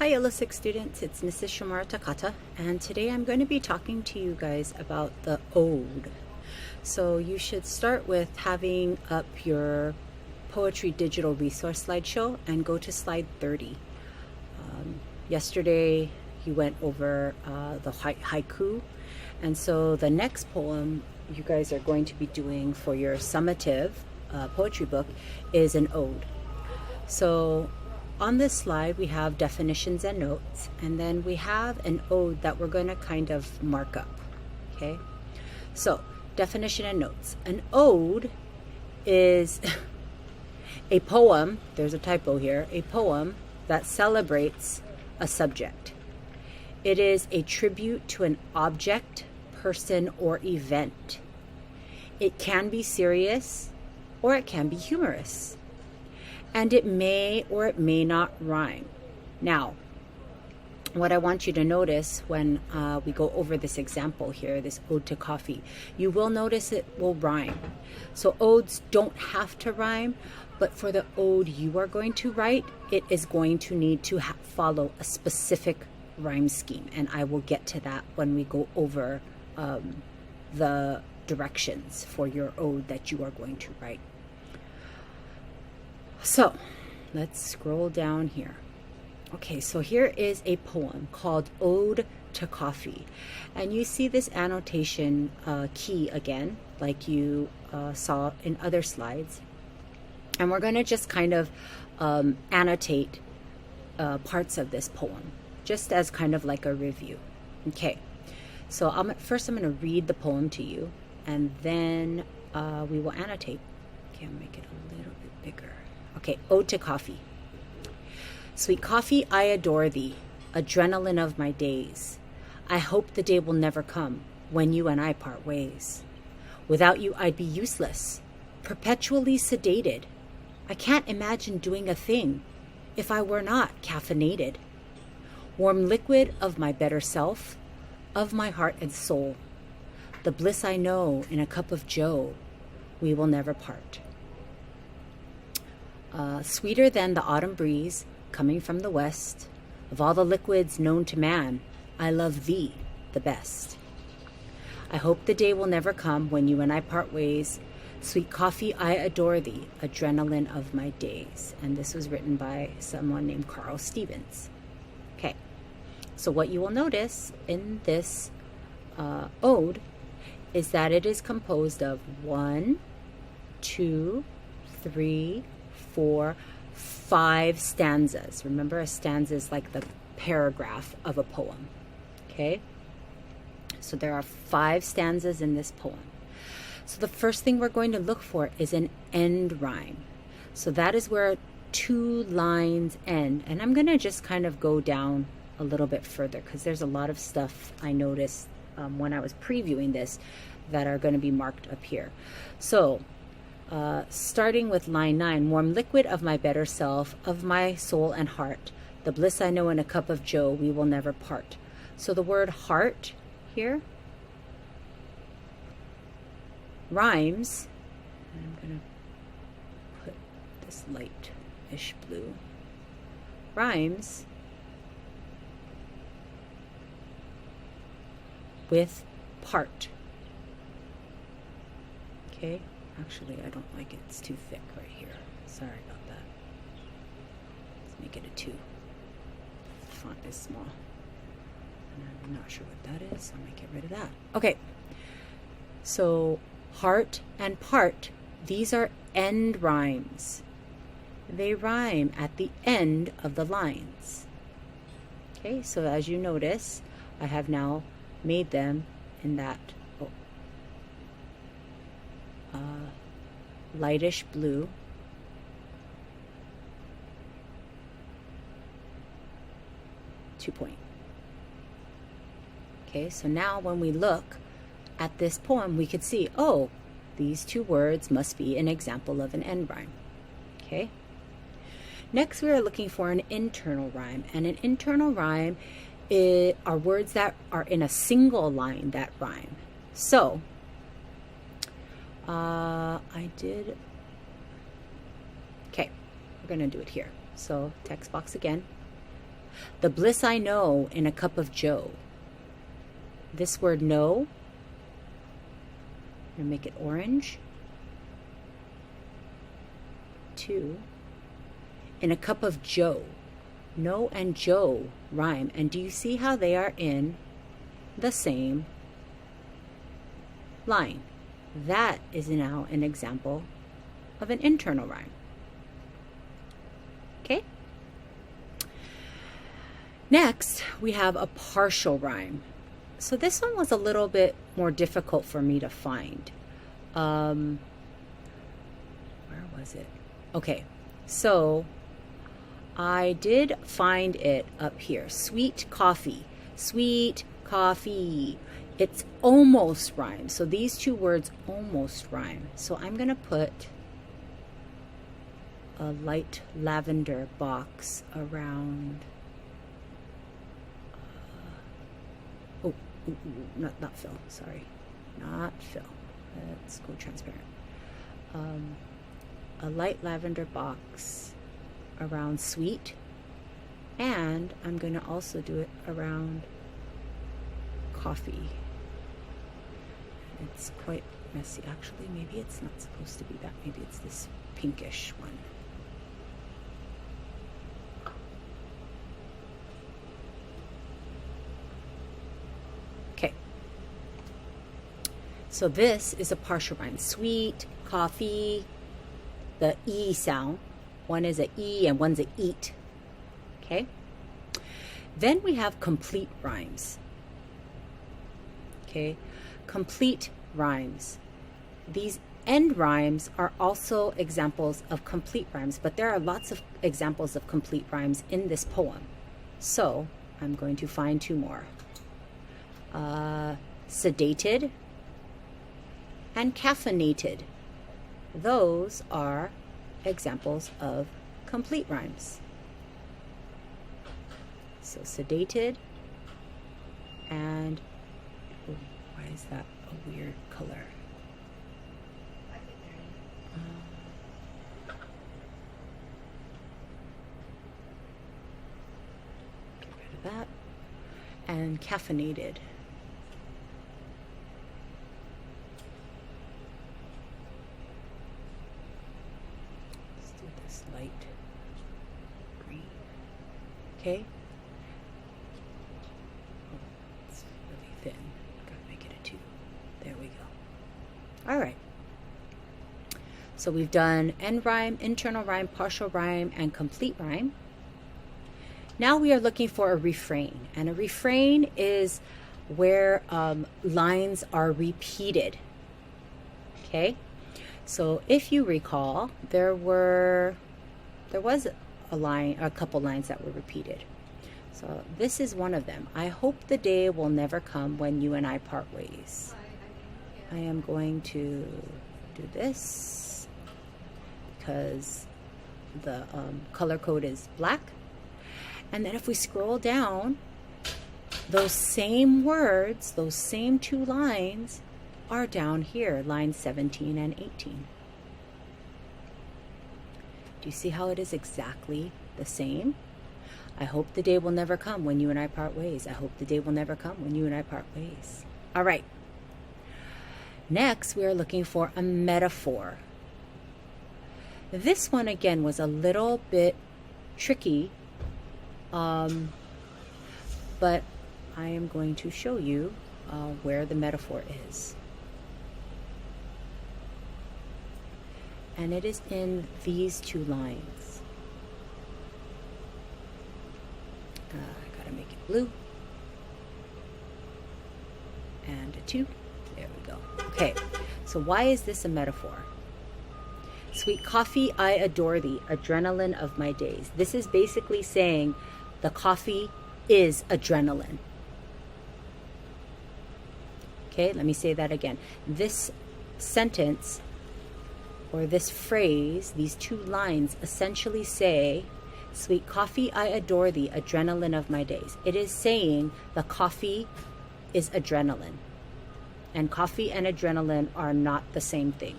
Hi LS6 students, it's Mrs. Shomura-Takata, and today I'm going to be talking to you guys about the ode. So you should start with having up your poetry digital resource slideshow and go to slide 30. Yesterday you went over the haiku, and so the next poem you guys are going to be doing for your summative poetry book is an ode. So on this slide, we have definitions and notes, and then we have an ode that we're going to kind of mark up, okay? So, definition and notes. An ode is a poem, there's a typo here, a poem that celebrates a subject. It is a tribute to an object, person, or event. It can be serious, or it can be humorous. And it may or it may not rhyme. Now, what I want you to notice when we go over this example here, this ode to coffee, you will notice it will rhyme. So odes don't have to rhyme, but for the ode you are going to write, it is going to need to follow a specific rhyme scheme. And I will get to that when we go over the directions for your ode that you are going to write. So let's scroll down here. Okay, so here is a poem called Ode to Coffee. And you see this annotation key again, like you saw in other slides. And we're going to just kind of annotate parts of this poem, just as kind of like a review. Okay, so first I'm going to read the poem to you, and then we will annotate. Okay, I'll make it a little bit bigger. Okay, Ode to Coffee. Sweet coffee, I adore thee, adrenaline of my days. I hope the day will never come when you and I part ways. Without you, I'd be useless, perpetually sedated. I can't imagine doing a thing if I were not caffeinated. Warm liquid of my better self, of my heart and soul. The bliss I know in a cup of joe, we will never part. Sweeter than the autumn breeze coming from the west, of all the liquids known to man, I love thee the best. I hope the day will never come when you and I part ways. Sweet coffee, I adore thee, adrenaline of my days. And this was written by someone named Carl Stevens. Okay, so what you will notice in this ode is that it is composed of 1, 2, 3, 4, 5 stanzas. Remember, a stanza is like the paragraph of a poem. Okay? So there are 5 stanzas in this poem. So the first thing we're going to look for is an end rhyme. So that is where 2 lines end. And I'm going to just kind of go down a little bit further because there's a lot of stuff I noticed when I was previewing this that are going to be marked up here. So starting with line 9, warm liquid of my better self, of my soul and heart, the bliss I know in a cup of joe, we will never part. So the word heart here rhymes, and I'm going to put this light-ish blue, rhymes with part. Okay? Actually, I don't like it. It's too thick right here. Sorry about that. Let's make it a 2. The font is small. And I'm not sure what that is, so I'm going to get rid of that. Okay. So, heart and part, these are end rhymes. They rhyme at the end of the lines. Okay, so as you notice, I have now made them in that lightish blue, two-point. Okay, so now when we look at this poem, we could see, oh, these 2 words must be an example of an end rhyme. Okay. Next, we are looking for an internal rhyme, and an internal rhyme are words that are in a single line that rhyme. So, okay, we're going to do it here. So text box again, The bliss I know in a cup of joe. This word know, I'm going to make it orange. 2. In a cup of joe. No and joe rhyme. And do you see how they are in the same line? That is now an example of an internal rhyme. Okay? Next, we have a partial rhyme. So this one was a little bit more difficult for me to find. Where was it? Okay, so I did find it up here. Sweet coffee. Sweet coffee. It's almost rhyme. So these two words almost rhyme. So I'm going to put a light lavender box around. Not fill. Sorry, not fill. Let's go transparent. A light lavender box around sweet, and I'm going to also do it around coffee. It's quite messy. Actually, maybe it's not supposed to be that. Maybe it's this pinkish one. Okay. So this is a partial rhyme. Sweet, coffee, the E sound. One is a E and one's a eat. Okay. Then we have complete rhymes. Okay. Complete rhymes. These end rhymes are also examples of complete rhymes, but there are lots of examples of complete rhymes in this poem. So I'm going to find 2 more. Sedated and caffeinated. Those are examples of complete rhymes. So sedated and, oh, why is that a weird color? Get rid of that. And caffeinated. Let's do this light green. Okay. It's really thin. Gotta make it a 2. There we go. All right. So we've done end rhyme, internal rhyme, partial rhyme, and complete rhyme. Now we are looking for a refrain. And a refrain is where lines are repeated. Okay? So if you recall, there was a couple lines that were repeated. So this is one of them. I hope the day will never come when you and I part ways. I am going to do this because the color code is black. And then if we scroll down, those same words, those same 2 lines are down here, lines 17 and 18. Do you see how it is exactly the same? I hope the day will never come when you and I part ways. I hope the day will never come when you and I part ways. All right. Next, we are looking for a metaphor. This one, again, was a little bit tricky, but I am going to show you where the metaphor is. And it is in these 2 lines. I gotta make it blue. And a 2. There we go. Okay, so why is this a metaphor? Sweet coffee, I adore thee, adrenaline of my days. This is basically saying the coffee is adrenaline. Okay, let me say that again. This sentence or this phrase, these 2 lines essentially say, sweet coffee, I adore thee, adrenaline of my days. It is saying the coffee is adrenaline. And coffee and adrenaline are not the same thing.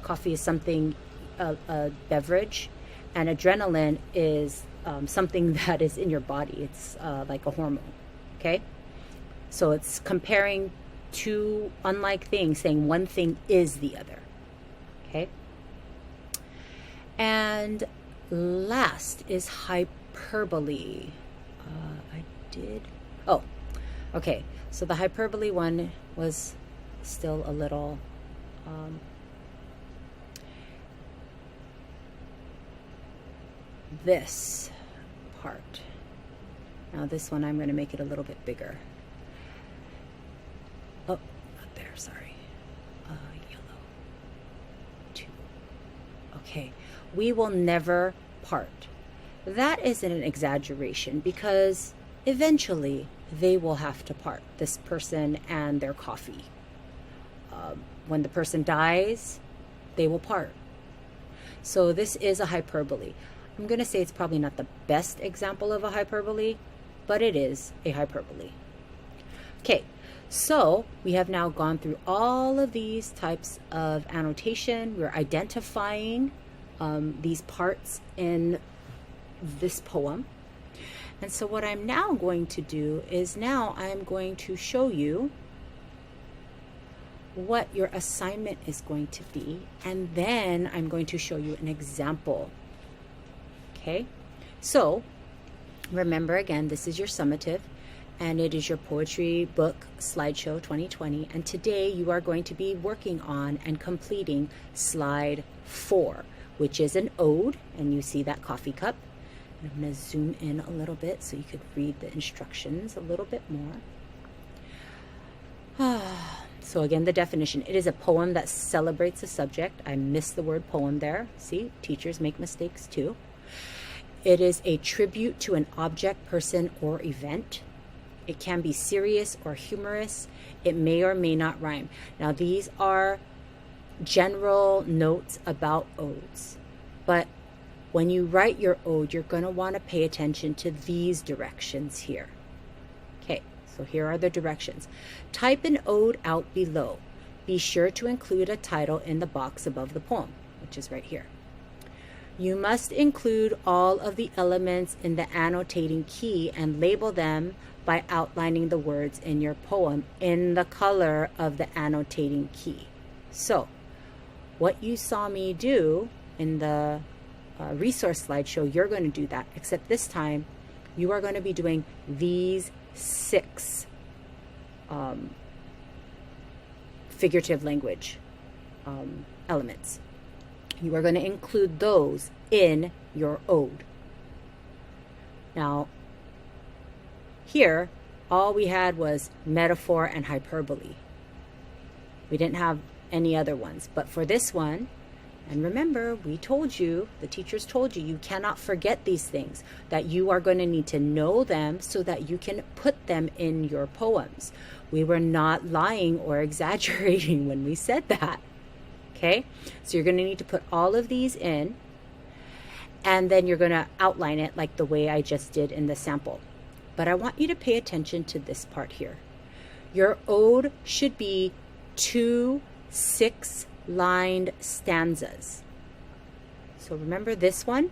Coffee is something, a beverage, and adrenaline is something that is in your body. It's like a hormone. Okay? So it's comparing two unlike things, saying one thing is the other. Okay? And last is hyperbole. Oh, okay. So the hyperbole one was still a little this part. Now this one I'm going to make it a little bit bigger. Oh, not there, sorry. Yellow. 2. Okay. We will never part. That isn't an exaggeration because eventually they will have to part, this person and their coffee. When the person dies, they will part. So this is a hyperbole. I'm going to say it's probably not the best example of a hyperbole, but it is a hyperbole. Okay, so we have now gone through all of these types of annotation. We're identifying these parts in this poem. And so what I'm now going to do is now I'm going to show you what your assignment is going to be, and then I'm going to show you an example. Okay, so remember again, this is your summative and it is your poetry book slideshow 2020, and today you are going to be working on and completing slide 4, which is an ode, and you see that coffee cup. I'm going to zoom in a little bit so you could read the instructions a little bit more. So again, the definition: it is a poem that celebrates a subject. I missed the word poem there. See, teachers make mistakes too. It is a tribute to an object, person, or event. It can be serious or humorous. It may or may not rhyme. Now, these are general notes about odes, but when you write your ode, you're going to want to pay attention to these directions here. Okay, so here are the directions. Type an ode out below. Be sure to include a title in the box above the poem, which is right here. You must include all of the elements in the annotating key and label them by outlining the words in your poem in the color of the annotating key. So, what you saw me do in the resource slideshow, you're going to do that, except this time you are going to be doing these 6 figurative language elements. You are going to include those in your ode. Now, here, all we had was metaphor and hyperbole. We didn't have any other ones. But for this one, and remember, we told you, the teachers told you, you cannot forget these things, that you are going to need to know them so that you can put them in your poems. We were not lying or exaggerating when we said that. Okay, so you're going to need to put all of these in, and then you're going to outline it like the way I just did in the sample. But I want you to pay attention to this part here. Your ode should be 2 6-lined stanzas. So remember this one?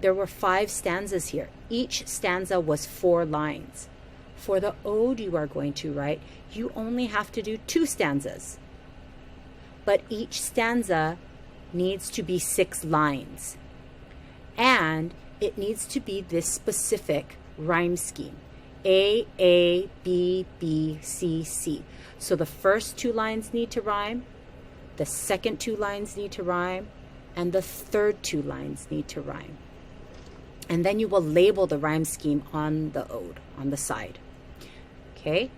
There were 5 stanzas here. Each stanza was 4 lines. For the ode you are going to write, you only have to do 2 stanzas. But each stanza needs to be 6 lines. And it needs to be this specific rhyme scheme. A, B, B, C, C. So the first 2 lines need to rhyme, the second 2 lines need to rhyme, and the third 2 lines need to rhyme. And then you will label the rhyme scheme on the ode, on the side. Okay?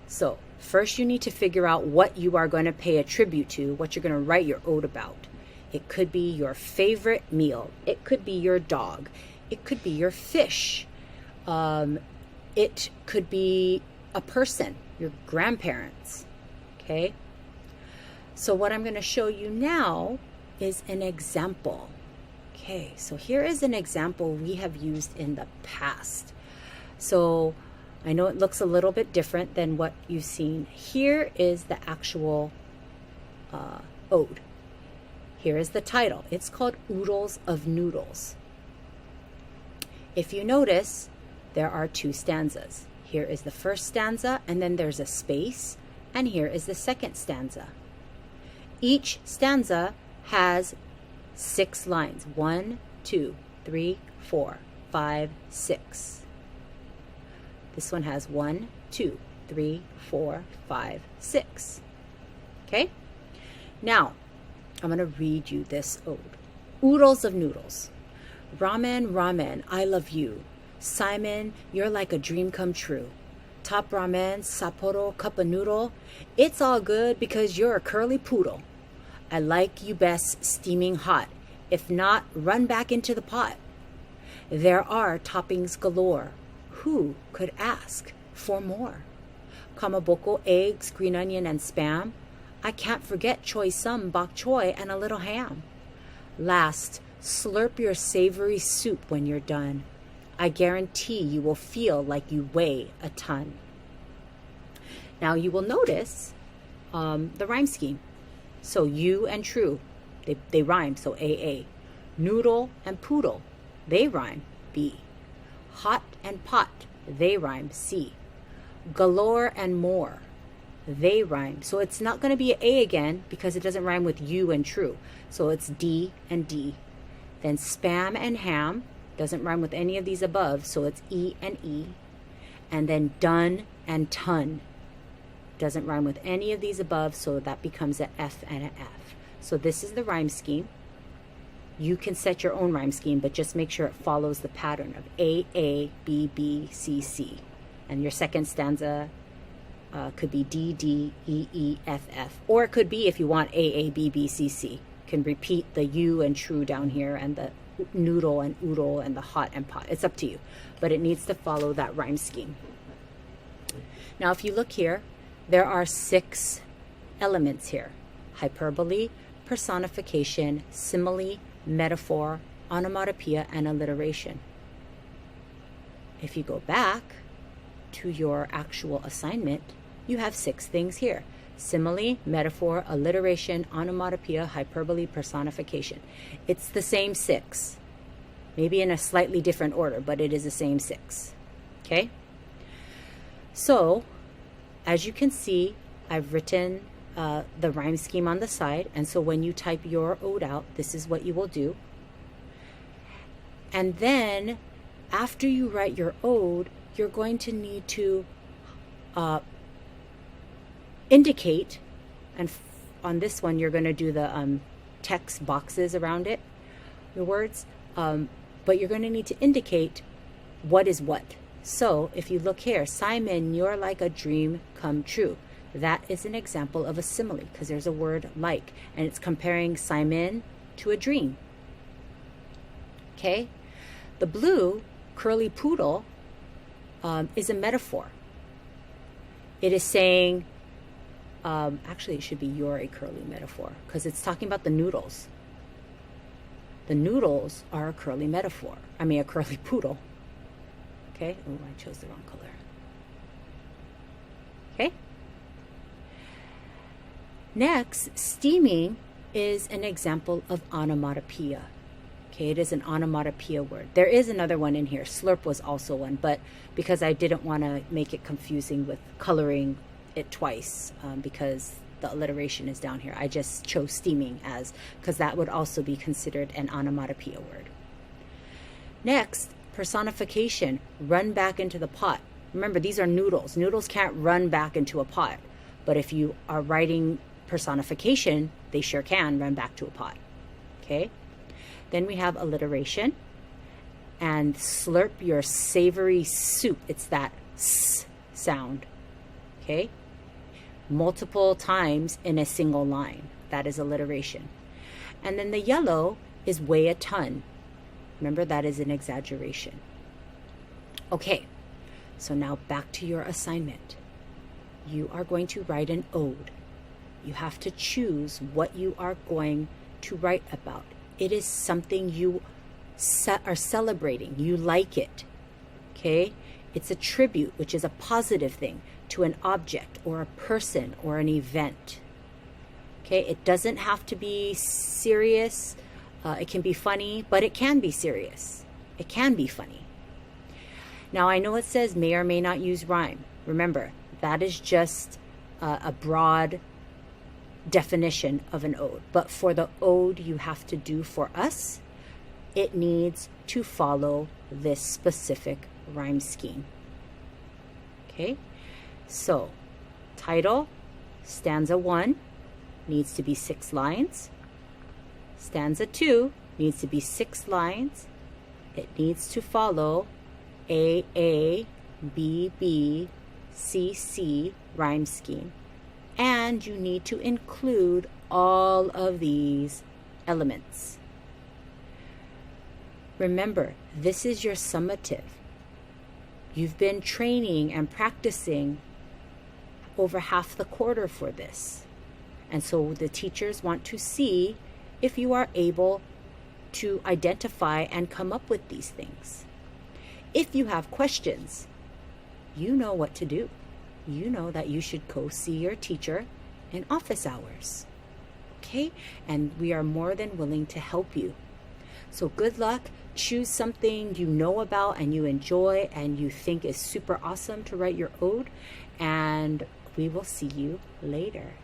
So first you need to figure out what you are going to pay a tribute to, what you're going to write your ode about. It could be your favorite meal. It could be your dog. It could be your fish. It could be a person, your grandparents. Okay? So what I'm going to show you now is an example. Okay, so here is an example we have used in the past. So I know it looks a little bit different than what you've seen. Here is the actual ode. Here is the title. It's called Oodles of Noodles. If you notice, there are two stanzas. Here is the first stanza, and then there's a space, and here is the second stanza. Each stanza has 6 lines. 1, 2, 3, 4, 5, 6. This one has 1, 2, 3, 4, 5, 6. Okay? Now, I'm going to read you this ode. Oodles of noodles. Ramen, ramen, I love you. Simon, you're like a dream come true. Top ramen, Sapporo, cup of noodle. It's all good because you're a curly poodle. I like you best steaming hot. If not, run back into the pot. There are toppings galore. Who could ask for more? Kamaboko, eggs, green onion, and Spam. I can't forget choy sum, bok choy, and a little ham. Last, slurp your savory soup when you're done. I guarantee you will feel like you weigh a ton. Now you will notice the rhyme scheme. So you and true, they rhyme, so AA. Noodle and poodle, they rhyme, B. Hot and pot, they rhyme, C. Galore and more, they rhyme. So it's not going to be an A again because it doesn't rhyme with you and true. So it's D and D. Then spam and ham doesn't rhyme with any of these above, so it's E and E. And then done and ton doesn't rhyme with any of these above, so that becomes an F and an F. So this is the rhyme scheme. You can set your own rhyme scheme, but just make sure it follows the pattern of A, A, B, B, C, C. And your second stanza could be D, D, E, E, F, F. Or it could be, if you want, A, A, B, B, C, C. You can repeat the you and true down here, and the noodle and oodle, and the hot and pot. It's up to you. But it needs to follow that rhyme scheme. Now, if you look here, there are 6 elements here. Hyperbole, personification, simile, metaphor, onomatopoeia, and alliteration. If you go back to your actual assignment, you have 6 things here. Simile, metaphor, alliteration, onomatopoeia, hyperbole, personification. It's the same 6. Maybe in a slightly different order, but it is the same 6. Okay? So, as you can see, I've written the rhyme scheme on the side, and so when you type your ode out, this is what you will do. And then, after you write your ode, you're going to need to indicate, and on this one you're going to do the text boxes around it, the words, but you're going to need to indicate what is what. So if you look here, Simon, you're like a dream come true. That is an example of a simile because there's a word like, and it's comparing Simon to a dream. Okay? The blue curly poodle is a metaphor. It is saying, actually it should be you're a curly metaphor because it's talking about the noodles. The noodles are a curly metaphor. I mean a curly poodle. Okay, oh, I chose the wrong color. Okay. Next, steaming is an example of onomatopoeia. Okay, it is an onomatopoeia word. There is another one in here. Slurp was also one, but because I didn't want to make it confusing with coloring it twice, because the alliteration is down here, I just chose steaming as, because that would also be considered an onomatopoeia word. Next, personification, run back into the pot. Remember, these are noodles. Noodles can't run back into a pot. But if you are writing personification, they sure can run back to a pot. Okay? Then we have alliteration. And slurp your savory soup. It's that S sound. Okay? Multiple times in a single line. That is alliteration. And then the yellow is weigh a ton. Remember, that is an exaggeration. Okay, so now back to your assignment. You are going to write an ode. You have to choose what you are going to write about. It is something you are celebrating. You like it. Okay? It's a tribute, which is a positive thing, to an object or a person or an event. Okay? It doesn't have to be serious. It can be funny, but it can be serious. It can be funny. Now, I know it says may or may not use rhyme. Remember, that is just a broad definition of an ode. But for the ode you have to do for us, it needs to follow this specific rhyme scheme. Okay, so title, stanza 1 needs to be 6 lines. Stanza 2 needs to be 6 lines. It needs to follow A, B, B, C, C rhyme scheme. And you need to include all of these elements. Remember, this is your summative. You've been training and practicing over half the quarter for this. And so the teachers want to see if you are able to identify and come up with these things. If you have questions, you know what to do. You know that you should go see your teacher in office hours. Okay? And we are more than willing to help you. So good luck. Choose something you know about and you enjoy and you think is super awesome to write your ode. And we will see you later.